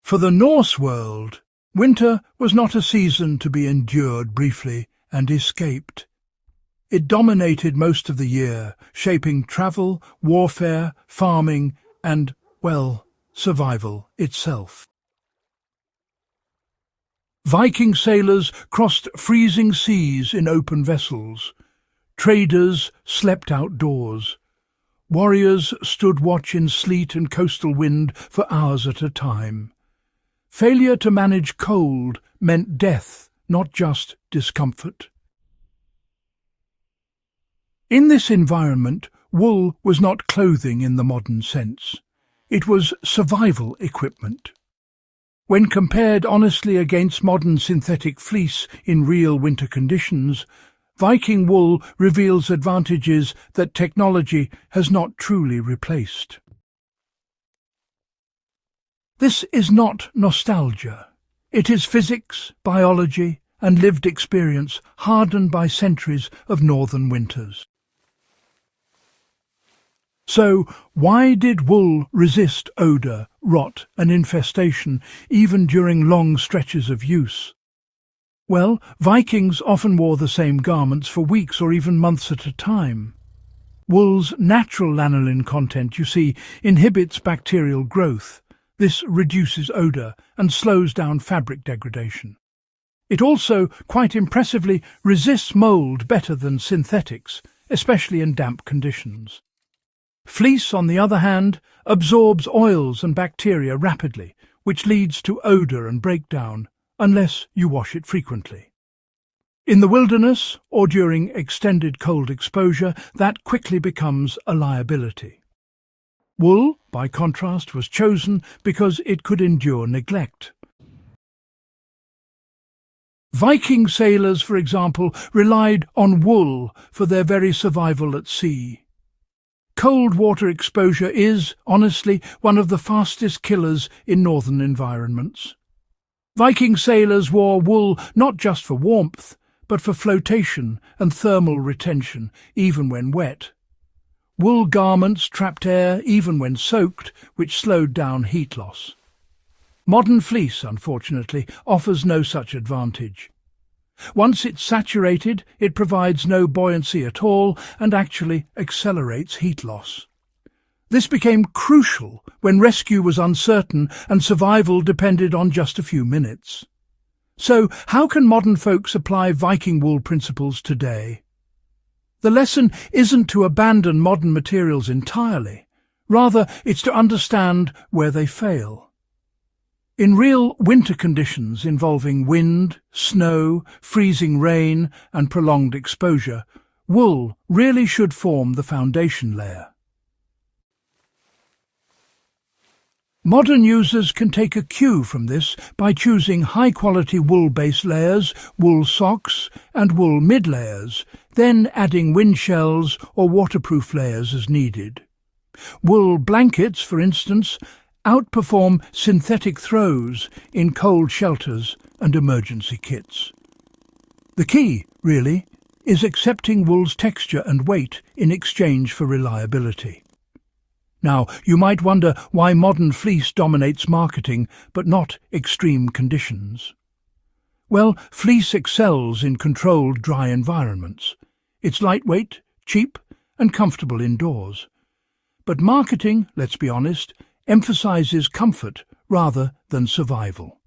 For the Norse world, winter was not a season to be endured briefly and escaped. It dominated most of the year, shaping travel, warfare, farming, and, well, survival itself. Viking sailors crossed freezing seas in open vessels. Traders slept outdoors. Warriors stood watch in sleet and coastal wind for hours at a time. Failure to manage cold meant death, not just discomfort. In this environment, wool was not clothing in the modern sense. It was survival equipment. When compared honestly against modern synthetic fleece in real winter conditions, Viking wool reveals advantages that technology has not truly replaced. This is not nostalgia. It is physics, biology, and lived experience hardened by centuries of northern winters. So, why did wool resist odor, rot, and infestation even during long stretches of use? Well, Vikings often wore the same garments for weeks or even months at a time. Wool's natural lanolin content, you see, inhibits bacterial growth. This reduces odor and slows down fabric degradation. It also, quite impressively, resists mold better than synthetics, especially in damp conditions. Fleece, on the other hand, absorbs oils and bacteria rapidly, which leads to odor and breakdown, unless you wash it frequently. In the wilderness, or during extended cold exposure, that quickly becomes a liability. Wool, by contrast, was chosen because it could endure neglect. Viking sailors, for example, relied on wool for their very survival at sea. Cold water exposure is, honestly, one of the fastest killers in northern environments. Viking sailors wore wool not just for warmth, but for flotation and thermal retention, even when wet. Wool garments trapped air even when soaked, which slowed down heat loss. Modern fleece, unfortunately, offers no such advantage. Once it's saturated, it provides no buoyancy at all and actually accelerates heat loss. This became crucial when rescue was uncertain and survival depended on just a few minutes. So, how can modern folks apply Viking wool principles today? The lesson isn't to abandon modern materials entirely. Rather, it's to understand where they fail. In real winter conditions involving wind, snow, freezing rain, and prolonged exposure, wool really should form the foundation layer. Modern users can take a cue from this by choosing high-quality wool-base layers, wool socks, and wool mid-layers, then adding wind shells or waterproof layers as needed. Wool blankets, for instance, outperform synthetic throws in cold shelters and emergency kits. The key, really, is accepting wool's texture and weight in exchange for reliability. Now, you might wonder why modern fleece dominates marketing, but not extreme conditions. Well, fleece excels in controlled, dry environments. It's lightweight, cheap, and comfortable indoors. But marketing, let's be honest, emphasizes comfort rather than survival.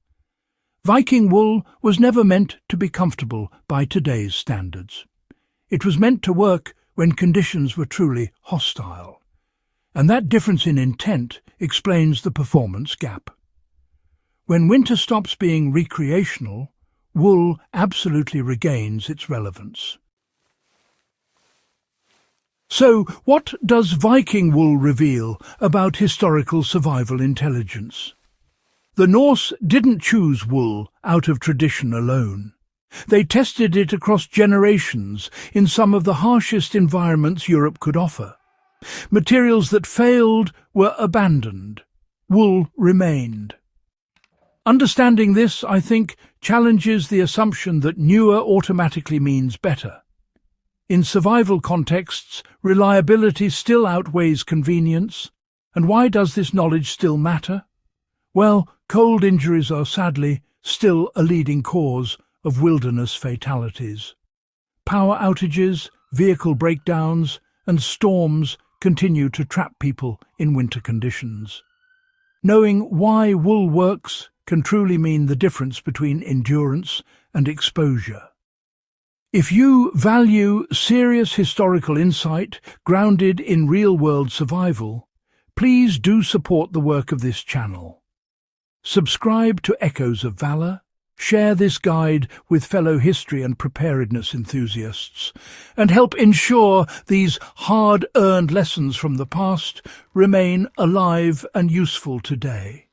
Viking wool was never meant to be comfortable by today's standards. It was meant to work when conditions were truly hostile. And that difference in intent explains the performance gap. When winter stops being recreational, wool absolutely regains its relevance. So, what does Viking wool reveal about historical survival intelligence? The Norse didn't choose wool out of tradition alone. They tested it across generations in some of the harshest environments Europe could offer. Materials that failed were abandoned. Wool remained. Understanding this, I think, challenges the assumption that newer automatically means better. In survival contexts, reliability still outweighs convenience. And why does this knowledge still matter? Well, cold injuries are sadly still a leading cause of wilderness fatalities. Power outages, vehicle breakdowns, and storms continue to trap people in winter conditions. Knowing why wool works can truly mean the difference between endurance and exposure. If you value serious historical insight grounded in real-world survival, please do support the work of this channel. Subscribe to Echoes of Valor, share this guide with fellow history and preparedness enthusiasts, and help ensure these hard-earned lessons from the past remain alive and useful today.